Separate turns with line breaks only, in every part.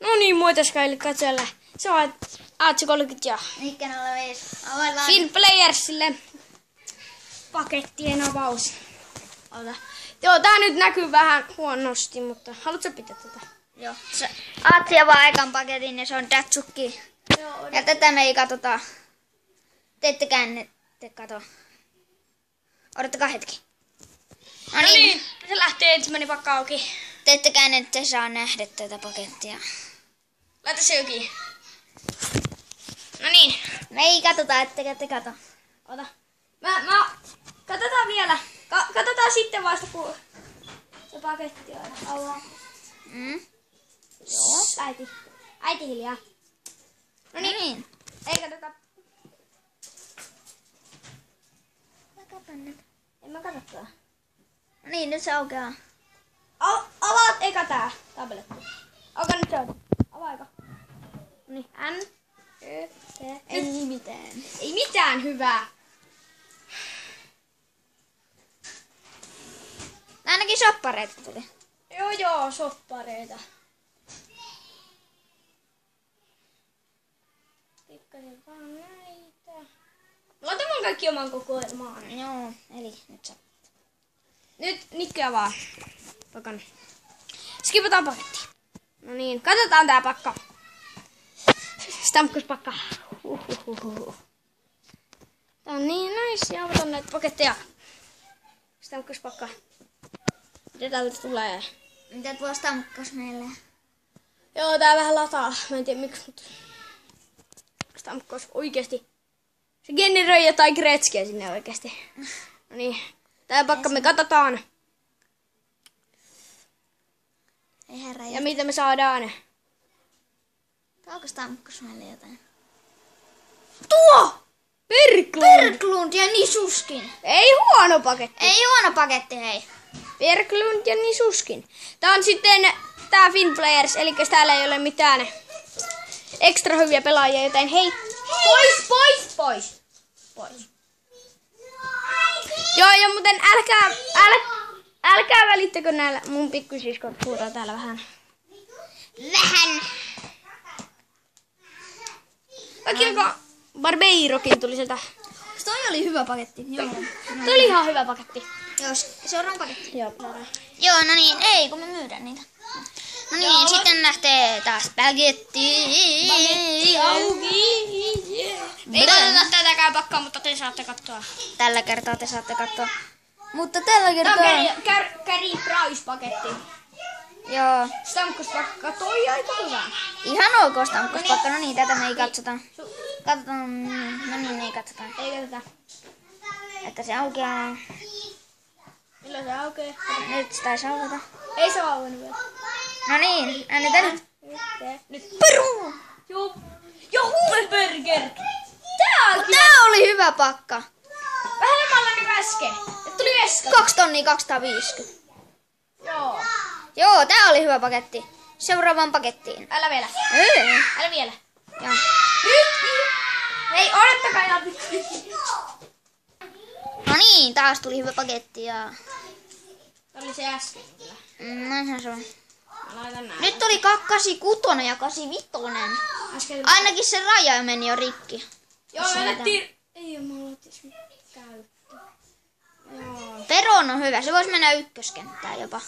No niin, muotoskaille katsella. Se on AC30 ja Finplayersille pakettien avaus. Ota. Joo, tää nyt näkyy vähän huonosti, mutta haluatko pitää tätä?
Joo. Aatsi avaa aikan paketin ja se on Datsukki.
Joo,
ja tätä me ei katsota. Te ette käännette kato. Odottakaa hetki.
No niin, se lähtee ensimmäinen pakka auki.
Te ette käännette saa nähdä tätä pakettia.
Laita se jokin. No niin.
Me ei katsota, ettekä te kato.
Ota. Katsotaan vielä. Katsotaan sitten vasta, kun se paketti on avaa. Joo, äiti hiljaa. No niin. Ei katsota. En mä katso tätä.
No niin, nyt se aukeaa.
Avaat eka tää tabletti. Auka nyt se on. Avaa eka. No niin, N. Ö, T.
Ei mitään.
Ei mitään hyvää.
Ainakin soppareita tuli.
Joo, soppareita. Pikkasen vaan näitä. Laita mun kaikki oman kokoelmaan.
Joo, eli nyt sä.
Nyt Nikke avaa pakan. Skipataan paketti. No niin, katsotaan tää pakka. Stampkuspakka. Tää on niin nice. Ja avataan näitä paketteja. Stampkuspakka. Mitä täältä tulee?
Mitä tuo stampkas meille?
Joo, tää vähän lataa. Mä en tiedä miksi, mutta stampkas oikeesti. Se generoi jotain gretskiä sinne oikeesti. No niin, tää pakka me katsotaan.
Ei herra.
Ja mitä me saadaan?
Onko stampkas meille jotain?
Tuo! Berglund!
Berglund ja Nisuskin.
Ei huono paketti.
Ei huono paketti, hei.
Berglund ja Nisuskin. Tää on sitten tää Finplayers, eli täällä ei ole mitään ekstra hyviä pelaajia, joten hei. Pois. Joo, ja muuten älkää välittäkö näillä mun pikkusiskot huutaa täällä vähän. Vaikka Barbeirokin tuli sieltä.
Toi oli hyvä paketti. Joo.
Toi oli ihan hyvä paketti.
Joo, seuraava paketti.
Joo.
Joo, no niin, ei kun me myydään niitä. No niin, joo. Sitten lähtee taas paketti.
Paketti auki. Ei katsota tätäkään pakkaa, mutta te saatte katsoa.
Tällä kertaa te saatte katsoa. Mutta tällä kertaa...
Tää on Carry Price-paketti.
Joo.
Stampkuspakka, toi aika hyvä.
Ihan ok stampkuspakka. No niin, tätä me ei katsota. Katsotaan. No niin, ei katsota.
Ei katsota.
Että se aukeaa.
Milloin se aukeaa?
Nyt se taisi aukata.
Ei se auennut vielä.
No niin, äänetä nyt.
Nyt.
Peru!
Joo, Huberger!
Tää oli hyvä pakka.
Vähemmän niin kuin äsken. Tuli äsken.
2 tonnia 250.
Joo.
Joo, tää oli hyvä paketti. Seuraavaan pakettiin.
Älä vielä. Älä vielä.
Joo.
Nyt! Ei, odottakaa ja...
No niin, taas tuli hyvä paketti ja...
Tää oli se äsken kyllä.
Näinhän se on.
Mä laitan näin.
Nyt tuli 86 ja 85.
Äsken...
Ainakin se raja meni jo rikki.
Joo, me otettiin... Ei oo, mä otettiin käyttö. Joo.
Peron on hyvä, se voisi mennä ykköskenttään jopa.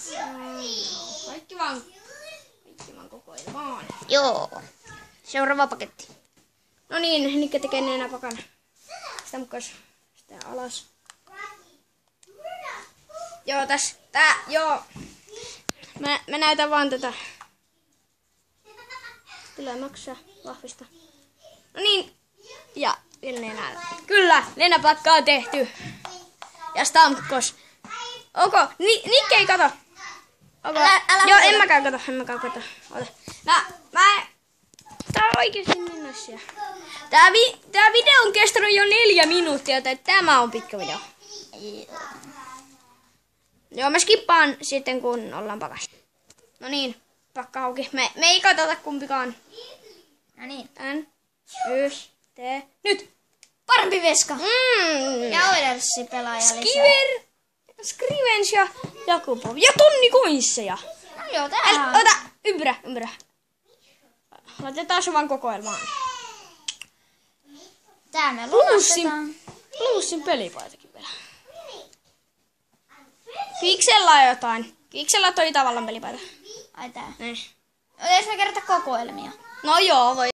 Kaikki vaan kokoilmaan.
Joo. Seuraava paketti.
No niin, Nikke tekee enää pakan. Sitä mukaan sitä alas. Joo, joo. Mä näytän vaan tätä. Tulee maksaa vahvista. No niin. Ja vielä Nenä. Kyllä, Nenä-pakka on tehty. Ja Stamkos. Onko? Nikke ei kato. Onko? Joo, en mäkään kato. Ota. Tää on oikeesti niin nasia. Tää video on kestänyt jo 4 minuuttia, joten tämä on pitkä video. Joo, mä skippaan sitten kun ollaan pakas. No niin, pakka auki. Me ei katsota kumpikaan.
No niin.
N, Y, T, nyt!
Parempi veska. Ja Oilersi pelaaja lisää.
Scrivens ja Jakubov. Ja tonni koinsseja.
No joo, tää.
Ota, ympyrä. Laitetaan se vaan kokoelmaan.
Tää me lunastetaan.
Plussin pelipaitakin vielä. Kiksellä on jotain. Kiksellä toi tavallaan pelipaita.
Ai tää.
Niin.
Jos me kerätä kokoelmia.
No joo, voi.